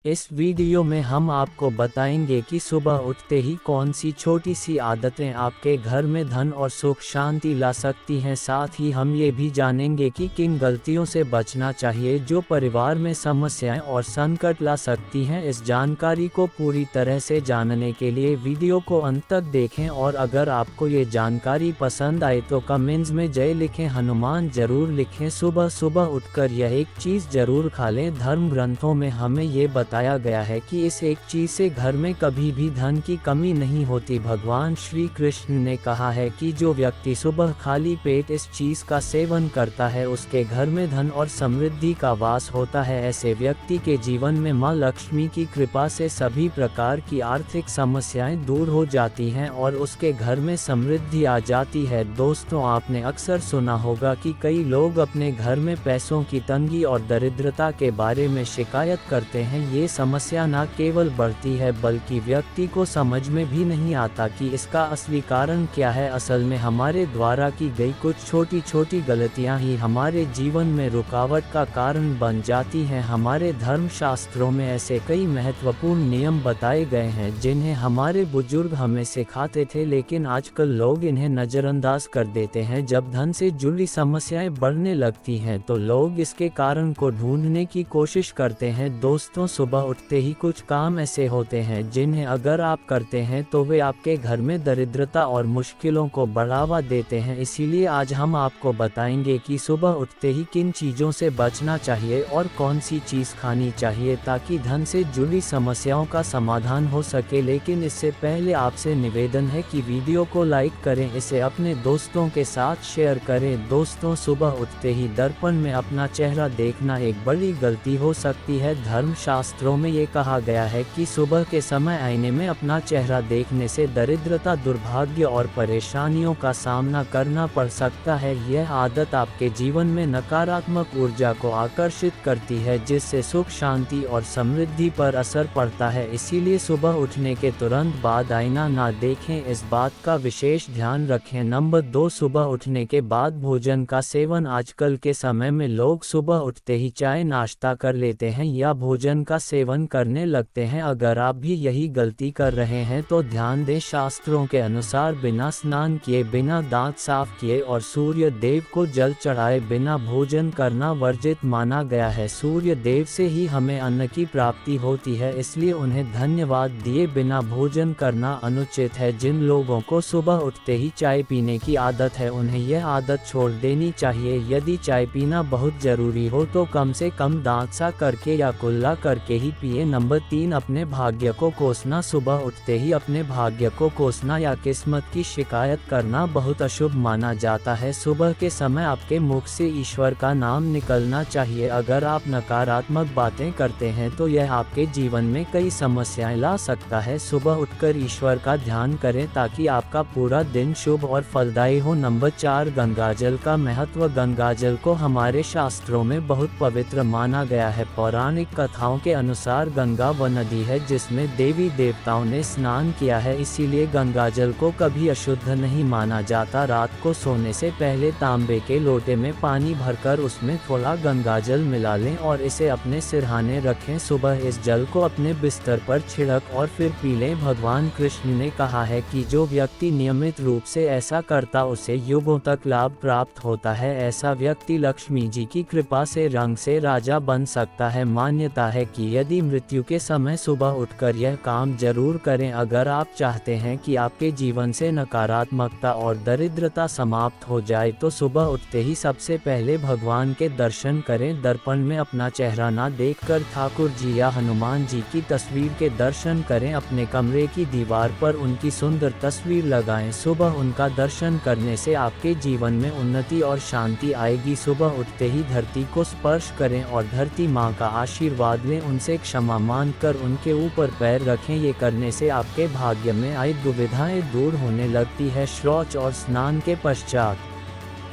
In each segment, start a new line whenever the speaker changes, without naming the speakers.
इस वीडियो में हम आपको बताएंगे कि सुबह उठते ही कौन सी छोटी सी आदतें आपके घर में धन और सुख शांति ला सकती हैं। साथ ही हम ये भी जानेंगे कि किन गलतियों से बचना चाहिए जो परिवार में समस्याएं और संकट ला सकती हैं। इस जानकारी को पूरी तरह से जानने के लिए वीडियो को अंत तक देखें और अगर आपको ये जानकारी पसंद आए तो कमेंट्स में जय लिखें, हनुमान जरूर लिखें। सुबह सुबह उठकर यह एक चीज़ जरूर खा लें। धर्म ग्रंथों में हमें ये बताया गया है कि इस एक चीज से घर में कभी भी धन की कमी नहीं होती। भगवान श्री कृष्ण ने कहा है कि जो व्यक्ति सुबह खाली पेट इस चीज का सेवन करता है उसके घर में धन और समृद्धि का वास होता है। ऐसे व्यक्ति के जीवन में मां लक्ष्मी की कृपा से सभी प्रकार की आर्थिक समस्याएं दूर हो जाती हैं और उसके घर में समृद्धि आ जाती है। दोस्तों, आपने अक्सर सुना होगा कि कई लोग अपने घर में पैसों की तंगी और दरिद्रता के बारे में शिकायत करते हैं। ये समस्या न केवल बढ़ती है बल्कि व्यक्ति को समझ में भी नहीं आता कि इसका असली कारण क्या है। असल में हमारे द्वारा की गई कुछ छोटी छोटी गलतियां ही हमारे जीवन में रुकावट का कारण बन जाती हैं। हमारे धर्म शास्त्रों में ऐसे कई महत्वपूर्ण नियम बताए गए हैं जिन्हें हमारे बुजुर्ग हमें सिखाते थे, लेकिन आजकल लोग इन्हें नज़रअंदाज कर देते हैं। जब धन से जुड़ी समस्याएं बढ़ने लगती हैं तो लोग इसके कारण को ढूंढने की कोशिश करते हैं। दोस्तों, सुबह उठते ही कुछ काम ऐसे होते हैं जिन्हें अगर आप करते हैं तो वे आपके घर में दरिद्रता और मुश्किलों को बढ़ावा देते हैं। इसीलिए आज हम आपको बताएंगे कि सुबह उठते ही किन चीज़ों से बचना चाहिए और कौन सी चीज़ खानी चाहिए ताकि धन से जुड़ी समस्याओं का समाधान हो सके। लेकिन इससे पहले आपसे निवेदन है कि वीडियो को लाइक करें, इसे अपने दोस्तों के साथ शेयर करें। दोस्तों, सुबह उठते ही दर्पण में अपना चेहरा देखना एक बड़ी गलती हो सकती है। धर्म शास्त्रों में ये कहा गया है कि सुबह के समय आईने में अपना चेहरा देखने से दरिद्रता, दुर्भाग्य और परेशानियों का सामना करना पड़ सकता है। यह आदत आपके जीवन में नकारात्मक ऊर्जा को आकर्षित करती है जिससे सुख, शांति और समृद्धि पर असर पड़ता है। इसीलिए सुबह उठने के तुरंत बाद आईना ना देखें, इस बात का विशेष ध्यान रखें। नंबर 2, सुबह उठने के बाद भोजन का सेवन। आजकल के समय में लोग सुबह उठते ही चाय नाश्ता कर लेते हैं या भोजन का सेवन करने लगते हैं। अगर आप भी यही गलती कर रहे हैं तो ध्यान दें, शास्त्रों के अनुसार बिना स्नान किए, बिना दांत साफ किए और सूर्य देव को जल चढ़ाए बिना भोजन करना वर्जित माना गया है। सूर्य देव से ही हमें अन्न की प्राप्ति होती है, इसलिए उन्हें धन्यवाद दिए बिना भोजन करना अनुचित है। जिन लोगों को सुबह उठते ही चाय पीने की आदत है उन्हें यह आदत छोड़ देनी चाहिए। यदि चाय पीना बहुत जरूरी हो तो कम से कम दांत साफ करके या कुल्ला करके ही पिए। नंबर 3, अपने भाग्य को कोसना। सुबह उठते ही अपने भाग्य को कोसना या किस्मत की शिकायत करना बहुत अशुभ माना जाता है। सुबह के समय आपके मुख से ईश्वर का नाम निकलना चाहिए। अगर आप नकारात्मक बातें करते हैं तो यह आपके जीवन में कई समस्याएं ला सकता है। सुबह उठकर ईश्वर का ध्यान करें ताकि आपका पूरा दिन शुभ और फलदायी हो। नंबर 4, गंगाजल का महत्व। गंगाजल को हमारे शास्त्रों में बहुत पवित्र माना गया है। पौराणिक कथाओं के अनुसार गंगा वह नदी है जिसमें देवी देवताओं ने स्नान किया है, इसीलिए गंगाजल को कभी अशुद्ध नहीं माना जाता। रात को सोने से पहले तांबे के लोटे में पानी भरकर उसमें थोड़ा गंगाजल मिला लें और इसे अपने सिरहाने रखें। सुबह इस जल को अपने बिस्तर पर छिड़क और फिर पी लें। भगवान कृष्ण ने कहा है कि जो व्यक्ति नियमित रूप से ऐसा करता उसे युगों तक लाभ प्राप्त होता है। ऐसा व्यक्ति लक्ष्मी जी की कृपा से रंग से राजा बन सकता है। मान्यता है कि यदि मृत्यु के समय सुबह उठकर यह काम जरूर करें। अगर आप चाहते हैं कि आपके जीवन से नकारात्मकता और दरिद्रता समाप्त हो जाए तो सुबह उठते ही सबसे पहले भगवान के दर्शन करें। दर्पण में अपना चेहरा ना देखकर ठाकुर जी या हनुमान जी की तस्वीर के दर्शन करें। अपने कमरे की दीवार पर उनकी सुंदर तस्वीर लगाएं। सुबह उनका दर्शन करने से आपके जीवन में उन्नति और शांति आएगी। सुबह उठते ही धरती को स्पर्श करें और धरती माँ का आशीर्वाद लें। उनसे क्षमा मांगकर उनके ऊपर पैर रखें। ये करने से आपके भाग्य में आई दुविधाएं दूर होने लगती है। शौच और स्नान के पश्चात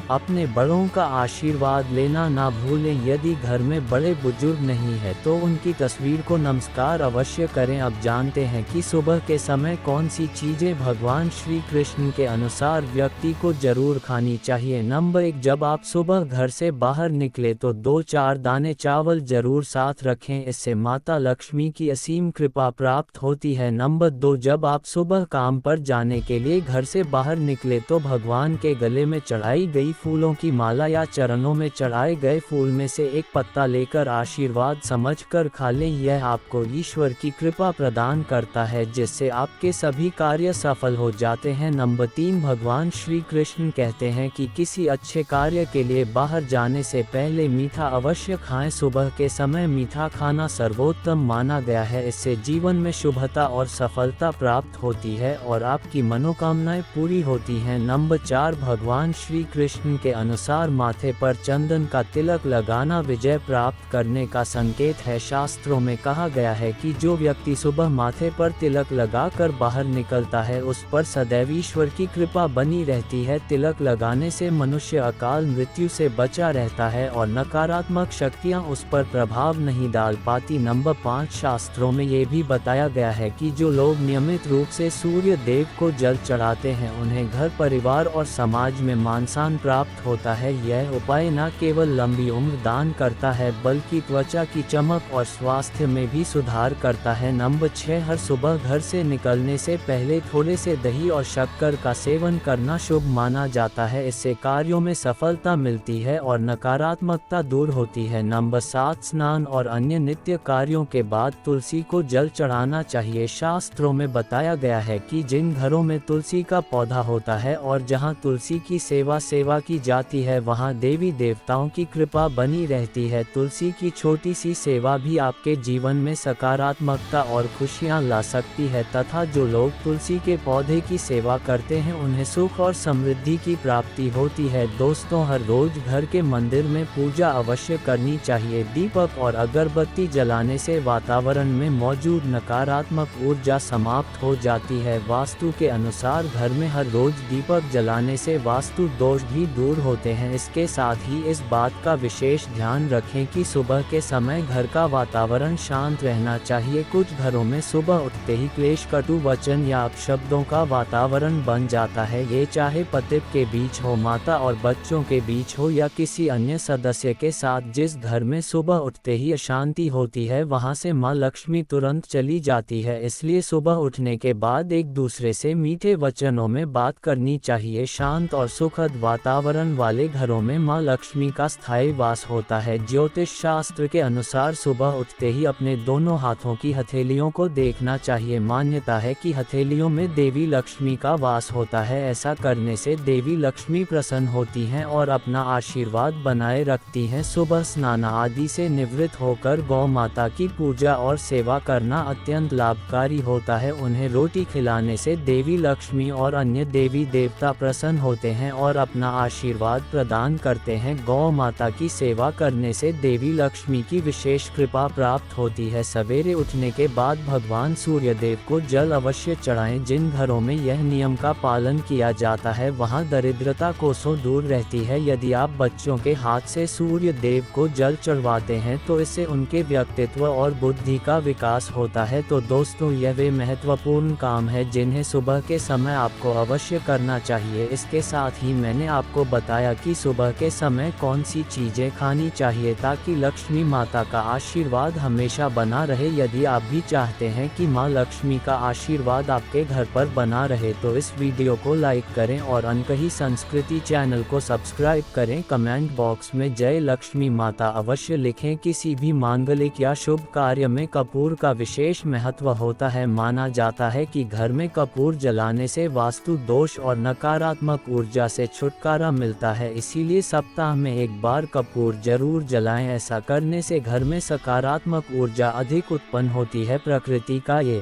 अपने बड़ों का आशीर्वाद लेना ना भूलें। यदि घर में बड़े बुजुर्ग नहीं है तो उनकी तस्वीर को नमस्कार अवश्य करें। अब जानते हैं कि सुबह के समय कौन सी चीज़ें भगवान श्री कृष्ण के अनुसार व्यक्ति को जरूर खानी चाहिए। नंबर 1, जब आप सुबह घर से बाहर निकले तो 2-4 दाने चावल जरूर साथ रखें, इससे माता लक्ष्मी की असीम कृपा प्राप्त होती है। नंबर 2, जब आप सुबह काम पर जाने के लिए घर से बाहर निकले तो भगवान के गले में चढ़ाई गई फूलों की माला या चरणों में चढ़ाए गए फूल में से एक पत्ता लेकर आशीर्वाद समझकर खा लें। यह आपको ईश्वर की कृपा प्रदान करता है जिससे आपके सभी कार्य सफल हो जाते हैं। नंबर 3, भगवान श्री कृष्ण कहते हैं कि किसी अच्छे कार्य के लिए बाहर जाने से पहले मीठा अवश्य खाएं। सुबह के समय मीठा खाना सर्वोत्तम माना गया है, इससे जीवन में शुभता और सफलता प्राप्त होती है और आपकी मनोकामनाएं पूरी होती हैं। नंबर 4, भगवान श्री कृष्ण के अनुसार माथे पर चंदन का तिलक लगाना विजय प्राप्त करने का संकेत है। शास्त्रों में कहा गया है कि जो व्यक्ति सुबह माथे पर तिलक लगाकर बाहर निकलता है उस पर सदैव ईश्वर की कृपा बनी रहती है। तिलक लगाने से मनुष्य अकाल मृत्यु से बचा रहता है और नकारात्मक शक्तियां उस पर प्रभाव नहीं डाल पाती। नंबर 5, शास्त्रों में ये भी बताया गया है कि जो लोग नियमित रूप से सूर्य देव को जल चढ़ाते हैं उन्हें घर परिवार और समाज में मान सम्मान प्राप्त होता है। यह उपाय न केवल लंबी उम्र दान करता है बल्कि त्वचा की चमक और स्वास्थ्य में भी सुधार करता है। नंबर 6, हर सुबह घर से निकलने से पहले थोड़े से दही और शक्कर का सेवन करना शुभ माना जाता है, इससे कार्यों में सफलता मिलती है और नकारात्मकता दूर होती है। नंबर 7, स्नान और अन्य नित्य कार्यों के बाद तुलसी को जल चढ़ाना चाहिए। शास्त्रों में बताया गया है कि जिन घरों में तुलसी का पौधा होता है और जहां तुलसी की सेवा की जाती है वहां देवी देवताओं की कृपा बनी रहती है। तुलसी की छोटी सी सेवा भी आपके जीवन में सकारात्मकता और खुशियां ला सकती है तथा जो लोग तुलसी के पौधे की सेवा करते हैं उन्हें सुख और समृद्धि की प्राप्ति होती है। दोस्तों, हर रोज घर के मंदिर में पूजा अवश्य करनी चाहिए। दीपक और अगरबत्ती जलाने से वातावरण में मौजूद नकारात्मक ऊर्जा समाप्त हो जाती है। वास्तु के अनुसार घर में हर रोज दीपक जलाने से वास्तु दोष भी दूर होते हैं। इसके साथ ही इस बात का विशेष ध्यान रखें कि सुबह के समय घर का वातावरण शांत रहना चाहिए। कुछ घरों में सुबह उठते ही क्लेश, कटु वचन या अपशब्दों का वातावरण बन जाता है। ये चाहे पति के बीच हो, माता और बच्चों के बीच हो या किसी अन्य सदस्य के साथ। जिस घर में सुबह उठते ही अशांति होती है वहां से मां लक्ष्मी तुरंत चली जाती है, इसलिए सुबह उठने के बाद एक दूसरे से मीठे वचनों में बात करनी चाहिए। शांत और सुखद वातावरण वाले घरों में मां लक्ष्मी का स्थायी वास होता है। ज्योतिष शास्त्र के अनुसार सुबह उठते ही अपने दोनों हाथों की हथेलियों को देखना चाहिए। मान्यता है कि हथेलियों में देवी लक्ष्मी का वास होता है। ऐसा करने से देवी लक्ष्मी प्रसन्न होती हैं और अपना आशीर्वाद बनाए रखती हैं। सुबह स्नान आदि से निवृत्त होकर गौ माता की पूजा और सेवा करना अत्यंत लाभकारी होता है। उन्हें रोटी खिलाने से देवी लक्ष्मी और अन्य देवी देवता प्रसन्न होते हैं और अपना आशीर्वाद प्रदान करते हैं। गौ माता की सेवा करने से देवी लक्ष्मी की विशेष कृपा प्राप्त होती है। सवेरे उठने के बाद भगवान सूर्य देव को जल अवश्य चढ़ाएं। जिन घरों में यह नियम का पालन किया जाता है वहां दरिद्रता कोसों दूर रहती है। यदि आप बच्चों के हाथ से सूर्य देव को जल चढ़वाते हैं तो इससे उनके व्यक्तित्व और बुद्धि का विकास होता है। तो दोस्तों, यह वे महत्वपूर्ण काम है जिन्हें सुबह के समय आपको अवश्य करना चाहिए। इसके साथ ही मैंने आपको बताया कि सुबह के समय कौन सी चीजें खानी चाहिए ताकि लक्ष्मी माता का आशीर्वाद हमेशा बना रहे। यदि आप भी चाहते हैं कि मां लक्ष्मी का आशीर्वाद आपके घर पर बना रहे तो इस वीडियो को लाइक करें और अनकही संस्कृति चैनल को सब्सक्राइब करें। कमेंट बॉक्स में जय लक्ष्मी माता अवश्य लिखें। किसी भी मांगलिक या शुभ कार्य में कपूर का विशेष महत्व होता है। माना जाता है कि घर में कपूर जलाने से वास्तु दोष और नकारात्मक ऊर्जा से छुटकारा मिलता है, इसीलिए सप्ताह में एक बार कपूर जरूर जलाएं। ऐसा करने से घर में सकारात्मक ऊर्जा अधिक उत्पन्न होती है। प्रकृति का ये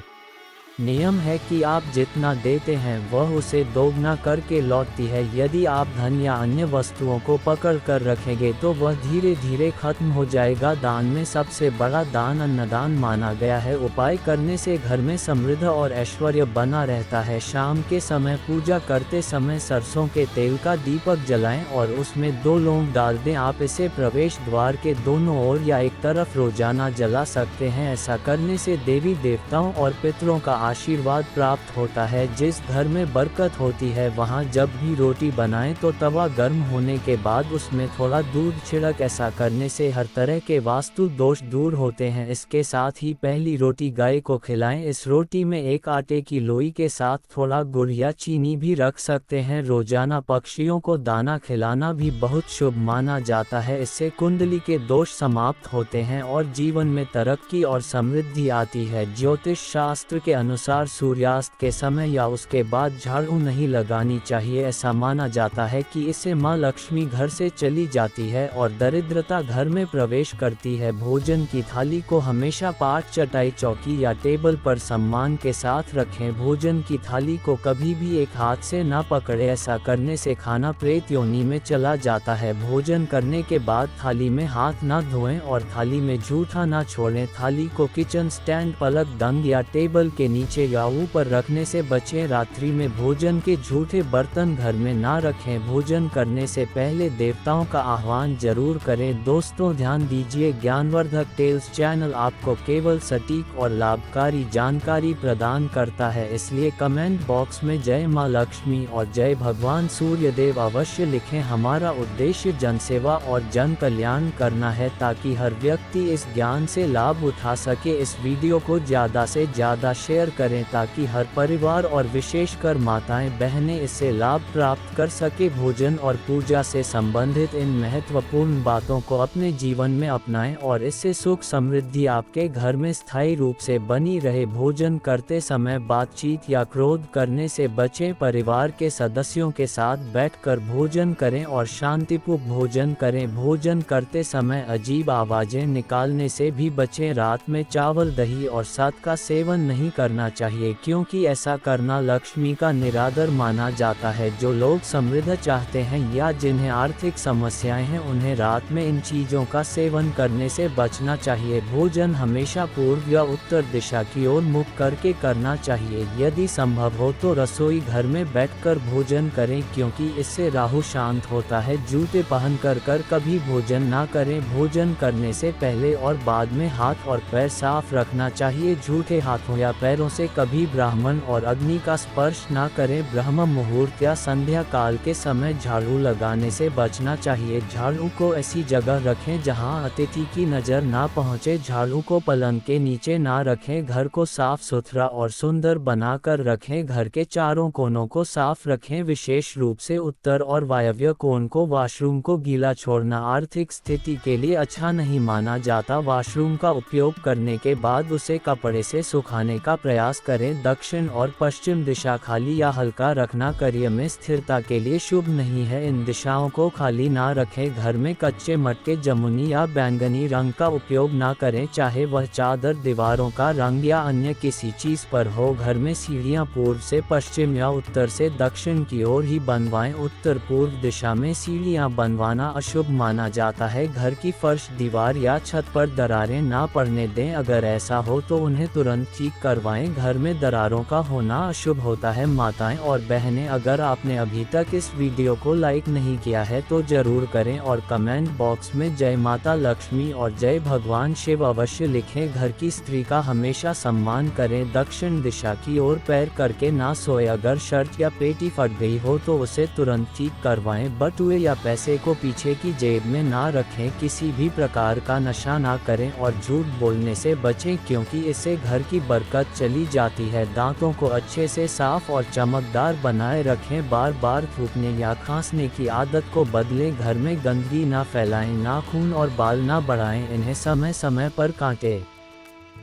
नियम है कि आप जितना देते हैं वह उसे दोगुना करके लौटती है। यदि आप धन या अन्य वस्तुओं को पकड़ कर रखेंगे तो वह धीरे धीरे खत्म हो जाएगा। दान में सबसे बड़ा दान अन्नदान माना गया है। उपाय करने से घर में समृद्धि और ऐश्वर्य बना रहता है। शाम के समय पूजा करते समय सरसों के तेल का दीपक जलाएं और उसमें 2 लौंग डाल दें। आप इसे प्रवेश द्वार के दोनों ओर या एक तरफ रोजाना जला सकते हैं। ऐसा करने से देवी देवताओं और पितरों का आशीर्वाद प्राप्त होता है। जिस घर में बरकत होती है वहां जब भी रोटी बनाएं तो तवा गर्म होने के बाद उसमें थोड़ा दूध छिड़क। ऐसा करने से हर तरह के वास्तु दोष दूर होते हैं। इसके साथ ही पहली रोटी गाय को खिलाएं। इस रोटी में एक आटे की लोई के साथ थोड़ा गुड़ या चीनी भी रख सकते हैं। रोजाना पक्षियों को दाना खिलाना भी बहुत शुभ माना जाता है। इससे कुंडली के दोष समाप्त होते हैं और जीवन में तरक्की और समृद्धि आती है। ज्योतिष शास्त्र के अनुसार सूर्यास्त के समय या उसके बाद झाड़ू नहीं लगानी चाहिए। ऐसा माना जाता है कि इससे मां लक्ष्मी घर से चली जाती है और दरिद्रता घर में प्रवेश करती है। भोजन की थाली को हमेशा पाठ चटाई चौकी या टेबल पर सम्मान के साथ रखें। भोजन की थाली को कभी भी एक हाथ से ना पकड़े। ऐसा करने से खाना प्रेत योनि में चला जाता है। भोजन करने के बाद थाली में हाथ ना धोएं और थाली में जूठा ना छोड़ें। थाली को किचन स्टैंड, पलक, दंग या टेबल के नीचे या ऊपर रखने से बचें। रात्रि में भोजन के झूठे बर्तन घर में ना रखें। भोजन करने से पहले देवताओं का आह्वान जरूर करें। दोस्तों ध्यान दीजिए, ज्ञानवर्धक टेल्स चैनल आपको केवल सटीक और लाभकारी जानकारी प्रदान करता है, इसलिए कमेंट बॉक्स में जय मां लक्ष्मी और जय भगवान सूर्यदेव अवश्य लिखें। हमारा उद्देश्य जनसेवा और जन कल्याण करना है ताकि हर व्यक्ति इस ज्ञान से लाभ उठा सके। इस वीडियो को ज़्यादा से ज़्यादा शेयर करें ताकि हर परिवार और विशेषकर माताएं बहनें इससे लाभ प्राप्त कर सके। भोजन और पूजा से संबंधित इन महत्वपूर्ण बातों को अपने जीवन में अपनाएं और इससे सुख समृद्धि आपके घर में स्थायी रूप से बनी रहे। भोजन करते समय बातचीत या क्रोध करने से बचें। परिवार के सदस्यों के साथ बैठकर भोजन करें और शांतिपूर्वक भोजन करें। भोजन करते समय अजीब आवाजें निकालने से भी बचें। रात में चावल, दही और साग का सेवन नहीं करना चाहिए क्योंकि ऐसा करना लक्ष्मी का निरादर माना जाता है। जो लोग समृद्धि चाहते हैं या जिन्हें आर्थिक समस्याएं हैं उन्हें रात में इन चीज़ों का सेवन करने से बचना चाहिए। भोजन हमेशा पूर्व या उत्तर दिशा की ओर मुख करके करना चाहिए। यदि संभव हो तो रसोई घर में बैठकर भोजन करें क्योंकि इससे राहु शांत होता है। जूते पहनकर कभी भोजन ना करें। भोजन करने से पहले और बाद में हाथ और पैर साफ रखना चाहिए। झूठे हाथों या पैरों से कभी ब्राह्मण और अग्नि का स्पर्श ना करें। ब्रह्म मुहूर्त या संध्या काल के समय झाड़ू लगाने से बचना चाहिए। झाड़ू को ऐसी जगह रखें जहां अतिथि की नज़र ना पहुंचे। झाड़ू को पलंग के नीचे ना रखें। घर को साफ सुथरा और सुंदर बनाकर रखें। घर के चारों कोनों को साफ रखें, विशेष रूप से उत्तर और वायव्य कोण को। वॉशरूम को गीला छोड़ना आर्थिक स्थिति के लिए अच्छा नहीं माना जाता। वॉशरूम का उपयोग करने के बाद उसे कपड़े से सुखाने का प्रयास करें। दक्षिण और पश्चिम दिशा खाली या हल्का रखना करियर में स्थिरता के लिए शुभ नहीं है। इन दिशाओं को खाली ना रखें। घर में कच्चे मटके, जमुनी या बैंगनी रंग का उपयोग ना करें, चाहे वह चादर, दीवारों का रंग या अन्य किसी चीज पर हो। घर में सीढ़ियां पूर्व से पश्चिम या उत्तर से दक्षिण की ओर ही बनवाएं। उत्तर पूर्व दिशा में सीढ़ियां बनवाना अशुभ माना जाता है। घर की फर्श, दीवार या छत पर दरारें ना पड़ने दें। अगर ऐसा हो तो उन्हें तुरंत ठीक करवाएं। घर में दरारों का होना अशुभ होता है। माताएं और बहनें, अगर आपने अभी तक इस वीडियो को लाइक नहीं किया है तो जरूर करें और कमेंट बॉक्स में जय माता लक्ष्मी और जय भगवान शिव अवश्य लिखें। घर की स्त्री का हमेशा सम्मान करें। दक्षिण दिशा की ओर पैर करके ना सोए। अगर शर्ट या पेटी फट गई हो तो उसे तुरंत ठीक करवाएं। बटुए या पैसे को पीछे की जेब में ना रखें। किसी भी प्रकार का नशा ना करें और झूठ बोलने से बचें क्योंकि इससे घर की बरकत चली जाती है। दांतों को अच्छे से साफ और चमकदार बनाए रखें। बार बार थूकने या खांसने की आदत को बदलें। घर में गंदगी ना फैलाएं। नाखून और बाल ना बढ़ाएं, इन्हें समय समय पर काटें।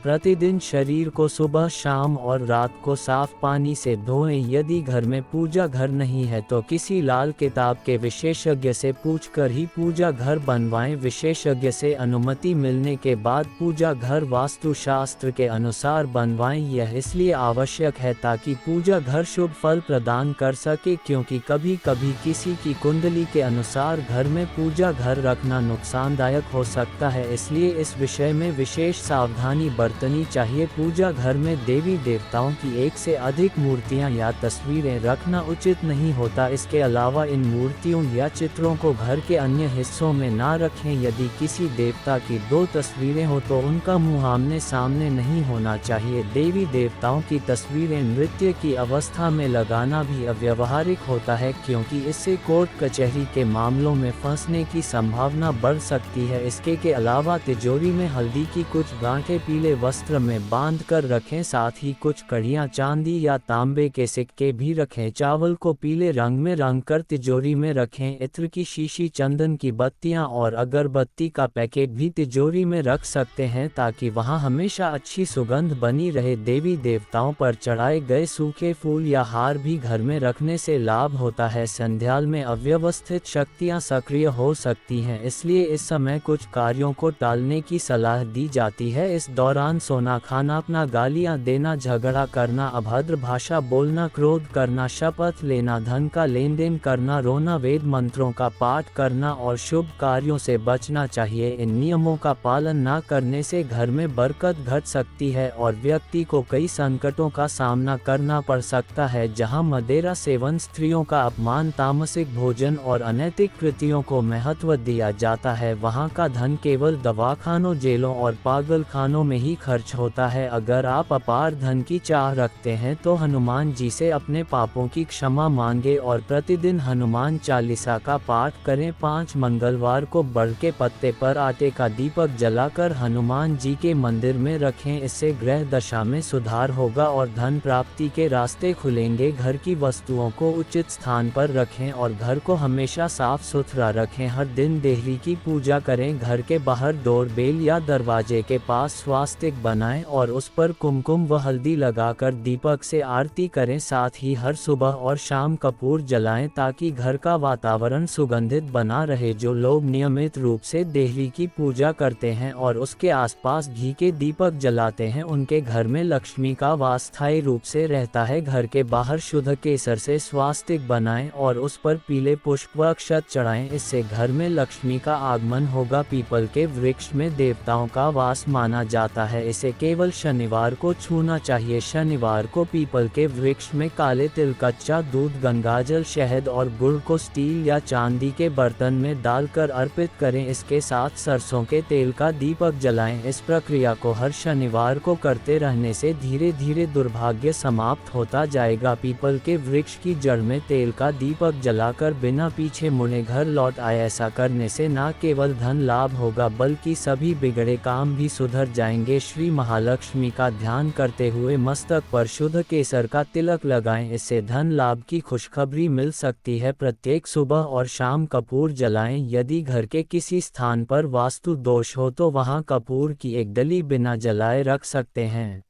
प्रतिदिन शरीर को सुबह, शाम और रात को साफ पानी से धोएं। यदि घर में पूजा घर नहीं है तो किसी लाल किताब के विशेषज्ञ से पूछकर ही पूजा घर बनवाएं। विशेषज्ञ से अनुमति मिलने के बाद पूजा घर वास्तुशास्त्र के अनुसार बनवाएं। यह इसलिए आवश्यक है ताकि पूजा घर शुभ फल प्रदान कर सके, क्योंकि कभी कभी किसी की कुंडली के अनुसार घर में पूजा घर रखना नुकसानदायक हो सकता है, इसलिए इस विषय में विशेष सावधानी बरतनी चाहिए। पूजा घर में देवी देवताओं की एक से अधिक मूर्तियां या तस्वीरें रखना उचित नहीं होता। इसके अलावा इन मूर्तियों या चित्रों को घर के अन्य हिस्सों में ना रखें। यदि किसी देवता की 2 तस्वीरें हो तो उनका मुंह आमने सामने नहीं होना चाहिए। देवी देवताओं की तस्वीरें नृत्य की अवस्था में लगाना भी अव्यावहारिक होता है, क्योंकि इससे कोर्ट कचहरी के मामलों में फंसने की संभावना बढ़ सकती है। इसके अलावा तिजोरी में हल्दी की कुछ गांठें पीले वस्त्र में बांध कर रखें। साथ ही कुछ कड़ियां चांदी या तांबे के सिक्के भी रखें। चावल को पीले रंग में रंग कर तिजोरी में रखें। इत्र की शीशी, चंदन की बत्तियां और अगरबत्ती का पैकेट भी तिजोरी में रख सकते हैं ताकि वहां हमेशा अच्छी सुगंध बनी रहे। देवी देवताओं पर चढ़ाए गए सूखे फूल या हार भी घर में रखने से लाभ होता है। संध्याल में अव्यवस्थित शक्तियां सक्रिय हो सकती हैं, इसलिए इस समय कुछ कार्यों को टालने की सलाह दी जाती है। इस दौरान सोना खाना, अपना गालियां देना, झगड़ा करना, अभद्र भाषा बोलना, क्रोध करना, शपथ लेना, धन का लेन देन करना, रोना, वेद मंत्रों का पाठ करना और शुभ कार्यों से बचना चाहिए। इन नियमों का पालन न करने से घर में बरकत घट सकती है और व्यक्ति को कई संकटों का सामना करना पड़ सकता है। जहां मदिरा सेवन, स्त्रियों का अपमान, तामसिक भोजन और अनैतिक कृतियों को महत्व दिया जाता है, वहां का धन केवल दवाखानों, जेलों और पागल खानों में ही खर्च होता है। अगर आप अपार धन की चाह रखते हैं तो हनुमान जी से अपने पापों की क्षमा मांगे और प्रतिदिन हनुमान चालीसा का पाठ करें। 5 मंगलवार को बड़ के पत्ते पर आटे का दीपक जलाकर हनुमान जी के मंदिर में रखें। इससे ग्रह दशा में सुधार होगा और धन प्राप्ति के रास्ते खुलेंगे। घर की वस्तुओं को उचित स्थान पर रखें और घर को हमेशा साफ सुथरा रखें। हर दिन देहरी की पूजा करें। घर के बाहर डोरबेल या दरवाजे के पास स्वास्तिक बनाएं और उस पर कुमकुम व हल्दी लगाकर दीपक से आरती करें। साथ ही हर सुबह और शाम कपूर जलाएं ताकि घर का वातावरण सुगंधित बना रहे। जो लोग नियमित रूप से देहरी की पूजा करते हैं और उसके आसपास घी के दीपक जलाते हैं, उनके घर में लक्ष्मी का वास स्थायी रूप से रहता है। घर के बाहर शुद्ध केसर से स्वास्तिक बनाएं और उस पर पीले पुष्प व अक्षत चढ़ाएं। इससे घर में लक्ष्मी का आगमन होगा। पीपल के वृक्ष में देवताओं का वास माना जाता है, इसे केवल शनिवार को छूना चाहिए। शनिवार को पीपल के वृक्ष में काले तिल, कच्चा दूध, गंगाजल, शहद और गुड़ को स्टील या चांदी के बर्तन में डालकर अर्पित करें। इसके साथ सरसों के तेल का दीपक जलाएं। इस प्रक्रिया को हर शनिवार को करते रहने से धीरे धीरे दुर्भाग्य समाप्त होता जाएगा। पीपल के वृक्ष की जड़ में तेल का दीपक जलाकर बिना पीछे मुड़े घर लौट आए। ऐसा करने से न केवल धन लाभ होगा बल्कि सभी बिगड़े काम भी सुधर जाएंगे। श्री महालक्ष्मी का ध्यान करते हुए मस्तक पर शुद्ध केसर का तिलक लगाएं, इससे धन लाभ की खुशखबरी मिल सकती है। प्रत्येक सुबह और शाम कपूर जलाएं। यदि घर के किसी स्थान पर वास्तु दोष हो तो वहां कपूर की एक डली बिना जलाए रख सकते हैं।